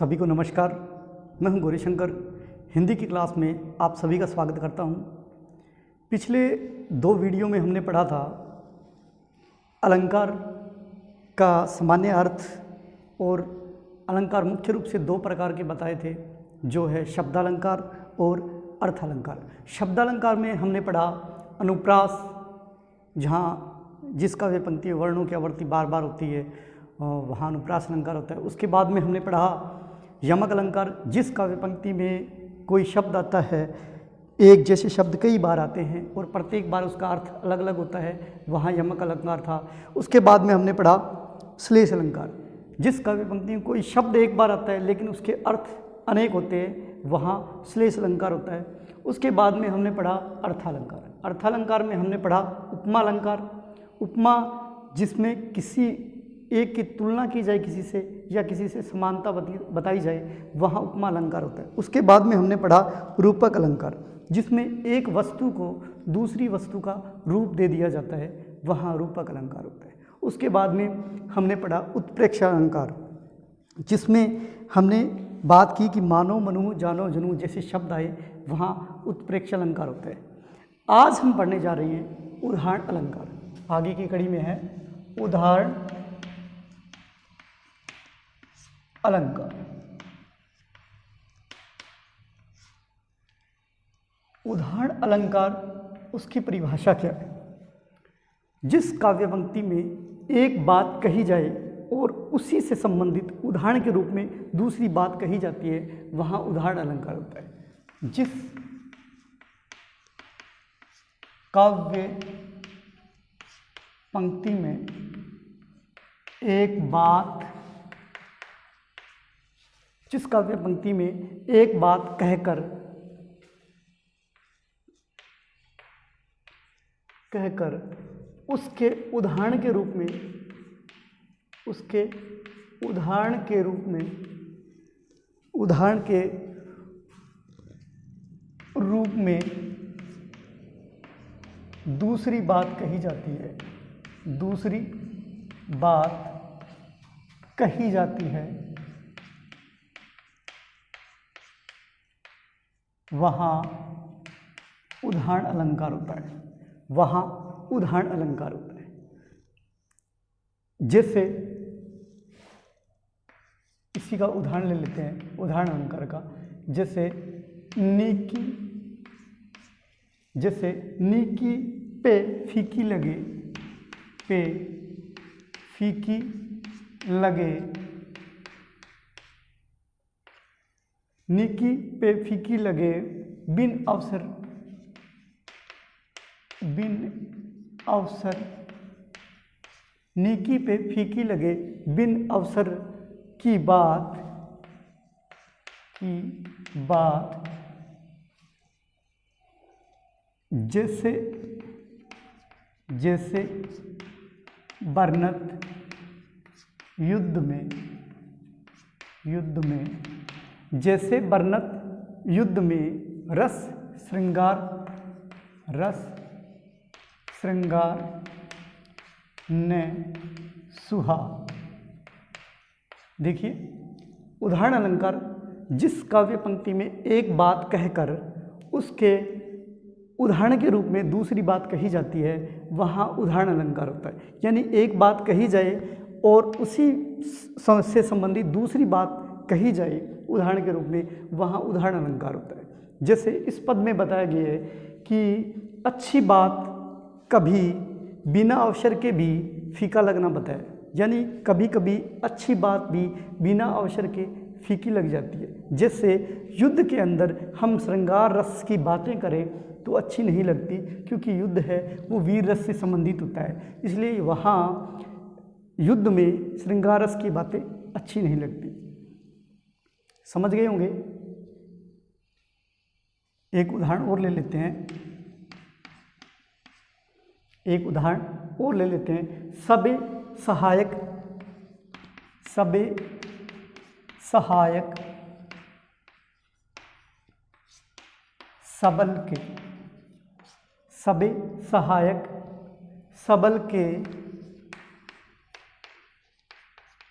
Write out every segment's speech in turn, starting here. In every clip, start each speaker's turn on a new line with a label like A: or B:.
A: सभी को नमस्कार। मैं हूं गौरीशंकर। हिंदी की क्लास में आप सभी का स्वागत करता हूं। पिछले 2 वीडियो में हमने पढ़ा था अलंकार का सामान्य अर्थ, और अलंकार मुख्य रूप से 2 प्रकार के बताए थे, जो है शब्दालंकार और अर्थालंकार। शब्दालंकार में हमने पढ़ा अनुप्रास, जहाँ जिसका वे पंक्ति वर्णों की आवर्ती बार बार होती है, वहाँ अनुप्रास अलंकार होता है। उसके बाद में हमने पढ़ा यमक अलंकार, जिस काव्य पंक्ति में कोई शब्द आता है, एक जैसे शब्द कई बार आते हैं और प्रत्येक बार उसका अर्थ अलग अलग होता है, वहाँ यमक अलंकार था। उसके बाद में हमने पढ़ा श्लेष अलंकार, जिस काव्य पंक्ति में कोई शब्द एक बार आता है लेकिन उसके अर्थ अनेक होते हैं, वहाँ श्लेष अलंकार होता है। उसके बाद में हमने पढ़ा अर्थालंकार। अर्थालंकार में हमने पढ़ा उपमा अलंकार। उपमा जिसमें किसी एक की तुलना की जाए किसी से, या किसी से समानता बताई जाए, वहाँ उपमा अलंकार होता है। उसके बाद में हमने पढ़ा रूपक अलंकार, जिसमें एक वस्तु को दूसरी वस्तु का रूप दे दिया जाता है, वहाँ रूपक अलंकार होता है। उसके बाद में हमने पढ़ा उत्प्रेक्षा अलंकार, जिसमें हमने बात की कि मानो मनु जानो जनू जैसे शब्द आए, वहाँ उत्प्रेक्षा अलंकार होता है। आज हम पढ़ने जा रहे हैं उदाहरण अलंकार। आगे की कड़ी में है उदाहरण अलंकार। उदाहरण अलंकार, उसकी परिभाषा क्या है? जिस काव्य पंक्ति में एक बात कही जाए और उसी से संबंधित उदाहरण के रूप में दूसरी बात कही जाती है, वहाँ उदाहरण अलंकार होता है। जिस काव्य पंक्ति में एक बात जिस काव्य पंक्ति में एक बात कहकर उसके उदाहरण के रूप में दूसरी बात कही जाती है, वहाँ उदाहरण अलंकार होता है। जैसे इसी का उदाहरण ले लेते हैं, उदाहरण अलंकार का। जैसे नीकी पे फीकी लगे, नीकी पे फीकी लगे, बिन अवसर नीकी पे फीकी लगे, बिन अवसर की बात जैसे बरनत युद्ध में, रस श्रृंगार ने सुहा। देखिए, उदाहरण अलंकार जिस काव्य पंक्ति में एक बात कहकर उसके उदाहरण के रूप में दूसरी बात कही जाती है, वहाँ उदाहरण अलंकार होता है। यानी एक बात कही जाए और उसी से संबंधित दूसरी बात कही जाए उदाहरण के रूप में, वहाँ उदाहरण अलंकार होता है। जैसे इस पद में बताया गया है कि अच्छी बात कभी बिना अवसर के भी फीका लगना बताया। यानी कभी कभी अच्छी बात भी बिना अवसर के फीकी लग जाती है। जैसे युद्ध के अंदर हम श्रृंगार रस की बातें करें तो अच्छी नहीं लगती, क्योंकि युद्ध है वो वीर रस से संबंधित होता है, इसलिए वहाँ युद्ध में श्रृंगार रस की बातें अच्छी नहीं लगती। समझ गए होंगे। एक उदाहरण और ले लेते हैं, सबे सहायक सबल के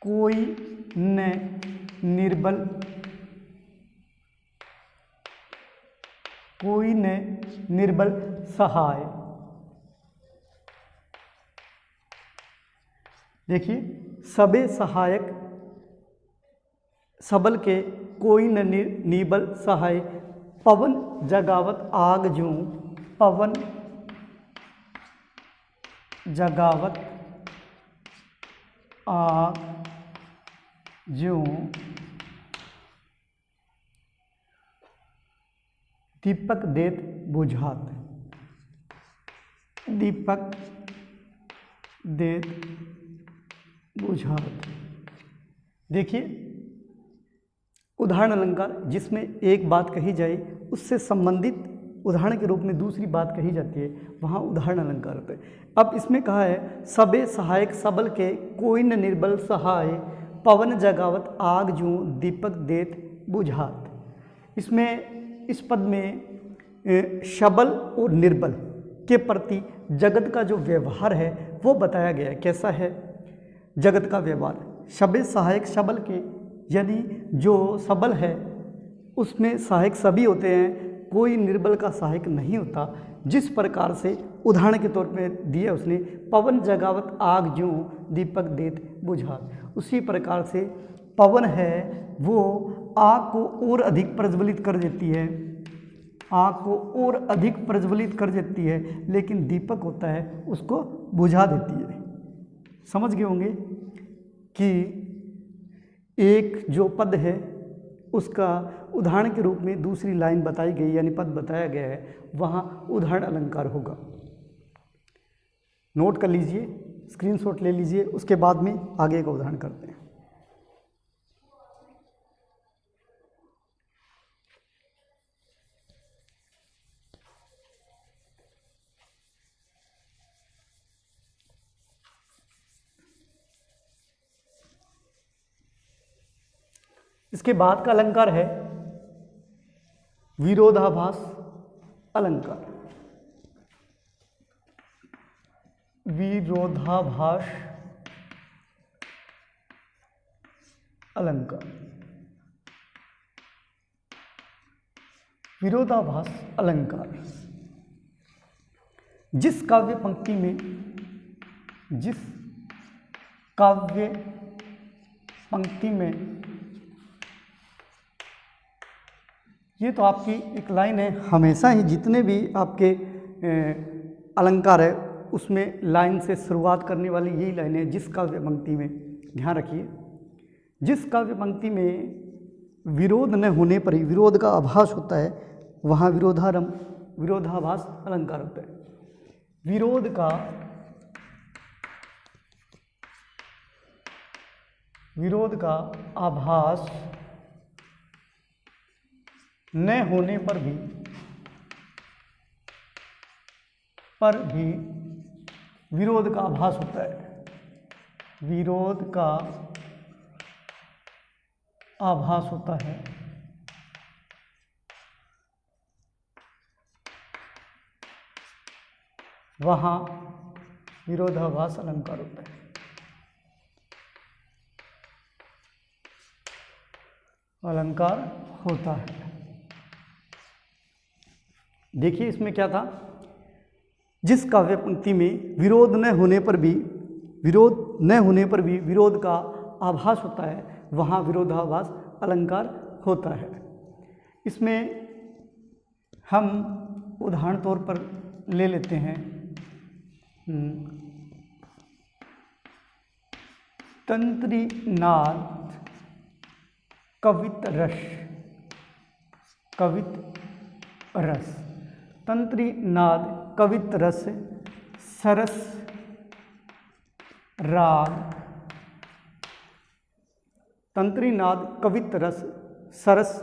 A: कोई न निर्बल, कोई न निर्बल सहाय। देखिए, सबे सहायक सबल के, कोई न निर्बल सहाय, पवन जगावत आग ज्यों, पवन जगावत आग ज्यों, दीपक देत बुझात, दीपक देत बुझात। देखिए, उदाहरण अलंकार जिसमें एक बात कही जाए उससे संबंधित उदाहरण के रूप में दूसरी बात कही जाती है, वहाँ उदाहरण अलंकार होता है। अब इसमें कहा है सबे सहायक सबल के, कोई न निर्बल सहाय, पवन जगावत आग ज्यों, दीपक देत बुझात। इसमें इस पद में सबल और निर्बल के प्रति जगत का जो व्यवहार है वो बताया गया है। कैसा है जगत का व्यवहार? सबे सहायक सबल के, यानी जो सबल है उसमें सहायक सभी होते हैं, कोई निर्बल का सहायक नहीं होता। जिस प्रकार से उदाहरण के तौर पे दिया उसने, पवन जगावत आग ज्यों, दीपक देत बुझात, उसी प्रकार से पवन है वो आग को और अधिक प्रज्वलित कर देती है, आग को और अधिक प्रज्वलित कर देती है, लेकिन दीपक होता है उसको बुझा देती है। समझ गए होंगे कि एक जो पद है उसका उदाहरण के रूप में दूसरी लाइन बताई गई, यानी पद बताया गया है, वहाँ उदाहरण अलंकार होगा। नोट कर लीजिए, स्क्रीनशॉट ले लीजिए, उसके बाद में आगे का उदाहरण करते हैं। इसके बाद का अलंकार है विरोधाभास अलंकार। विरोधाभास अलंकार। विरोधाभास अलंकार जिस काव्य पंक्ति में, जिस काव्य पंक्ति में, ये तो आपकी एक लाइन है, हमेशा ही जितने भी आपके अलंकार है उसमें लाइन से शुरुआत करने वाली यही लाइन है, जिस काव्य पंक्ति में। ध्यान रखिए, जिस काव्य पंक्ति में विरोध न होने पर ही विरोध का आभास होता है, वहाँ विरोधाभास अलंकार होता है। विरोध का आभास न होने पर भी विरोध का आभास होता है, विरोध का आभास होता है। वहाँ विरोधाभास अलंकार होता है। अलंकार होता है। देखिए इसमें क्या था, जिस काव्य पंक्ति में विरोध न होने पर भी विरोध का आभास होता है, वहाँ विरोधाभास अलंकार होता है। इसमें हम उदाहरण तौर पर ले लेते हैं तंत्री नाद कवित रस, तंत्री नाद कवित रस, सरस राग, तंत्री नाद कवित रस, सरस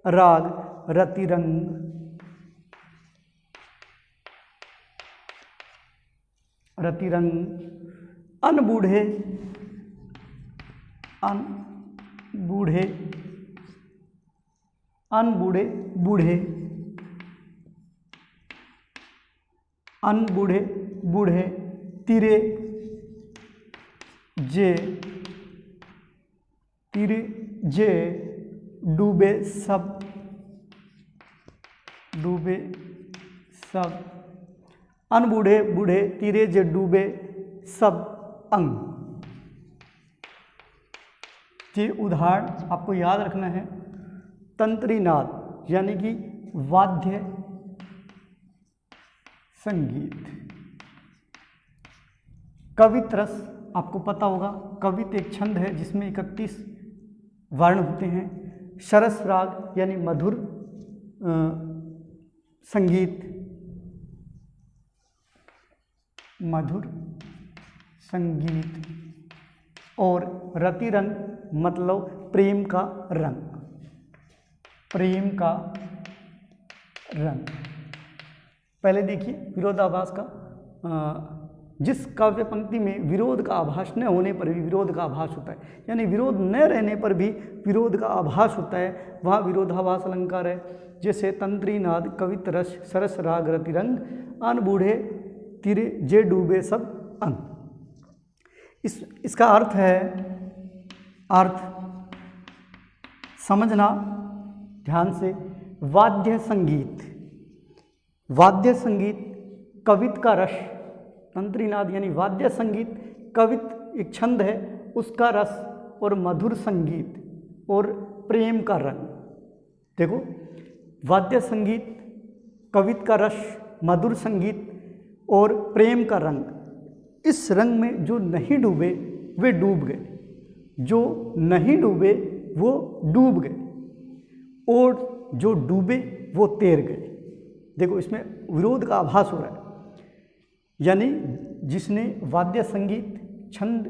A: राग, रतिरंग, अनबूढ़े बूढ़े, तिरे जे डूबे सब, डूबे सब, अनबूढ़े बूढ़े तीरे जे डूबे सब अंग। ये उदाहरण आपको याद रखना है। तंत्री नाद यानी कि वाद्य संगीत। कवित रस आपको पता होगा, कवित एक छंद है जिसमें 31 वर्ण होते हैं। सरस राग यानी मधुर संगीत, मधुर संगीत। और रति रंग मतलब प्रेम का रंग, प्रेम का रंग। पहले देखिए विरोधाभास का, जिस काव्य पंक्ति में विरोध का आभास न होने पर भी विरोध का आभास होता है, यानी विरोध न रहने पर भी विरोध का आभास होता है, वहाँ विरोधाभास अलंकार है। जैसे तंत्री नाद, कवित रस, सरस राग, रति रंग, अन बूढ़े तीरे जे डूबे सब अंग। इसका अर्थ है, अर्थ समझना ध्यान से। वाद्य संगीत, वाद्य संगीत, कवित का रस, तंत्रीनाद यानी वाद्य संगीत, कवित एक छंद है उसका रस, और मधुर संगीत और प्रेम का रंग। देखो, वाद्य संगीत, कवित का रस, मधुर संगीत और प्रेम का रंग। इस रंग में जो नहीं डूबे वे डूब गए, जो नहीं डूबे वो डूब गए, और जो डूबे वो तैर गए। देखो, इसमें विरोध का आभास हो रहा है, यानी जिसने वाद्य संगीत छंद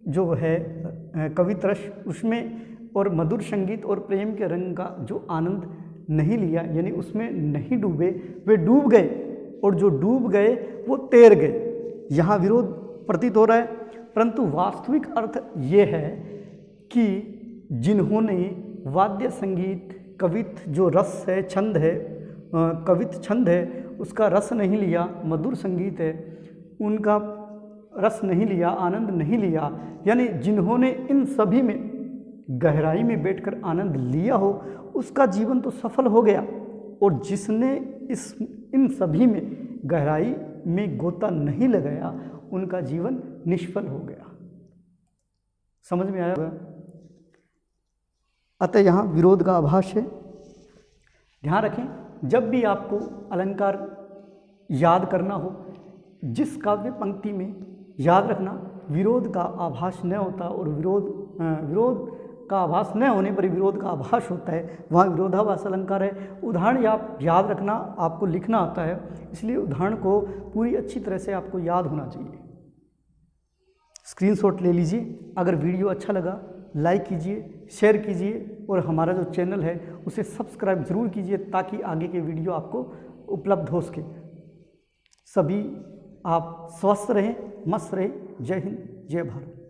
A: जो है कवित रस उसमें, और मधुर संगीत और प्रेम के रंग का जो आनंद नहीं लिया, यानी उसमें नहीं डूबे वे डूब गए, और जो डूब गए वो तैर गए। यहाँ विरोध प्रतीत हो रहा है, परंतु वास्तविक अर्थ ये है कि जिन्होंने वाद्य संगीत, कवित जो रस है, छंद है, कवित छंद है, उसका रस नहीं लिया, मधुर संगीत है उनका रस नहीं लिया, आनंद नहीं लिया, यानी जिन्होंने इन सभी में गहराई में बैठकर आनंद लिया हो उसका जीवन तो सफल हो गया, और जिसने इन सभी में गहराई में गोता नहीं लगाया उनका जीवन निष्फल हो गया। समझ में आया? अतः यहाँ विरोध का आभास है। ध्यान रखें, जब भी आपको अलंकार याद करना हो, जिस काव्य पंक्ति में याद रखना विरोध का आभास न होता, और विरोध का आभास न होने पर विरोध का आभास होता है, वहाँ विरोधाभास अलंकार है। उदाहरण आप याद रखना, आपको लिखना आता है, इसलिए उदाहरण को पूरी अच्छी तरह से आपको याद होना चाहिए। स्क्रीनशॉट ले लीजिए। अगर वीडियो अच्छा लगा लाइक कीजिए, शेयर कीजिए, और हमारा जो चैनल है उसे सब्सक्राइब ज़रूर कीजिए, ताकि आगे के वीडियो आपको उपलब्ध हो सके। सभी आप स्वस्थ रहें, मस्त रहें। जय हिंद, जय भारत।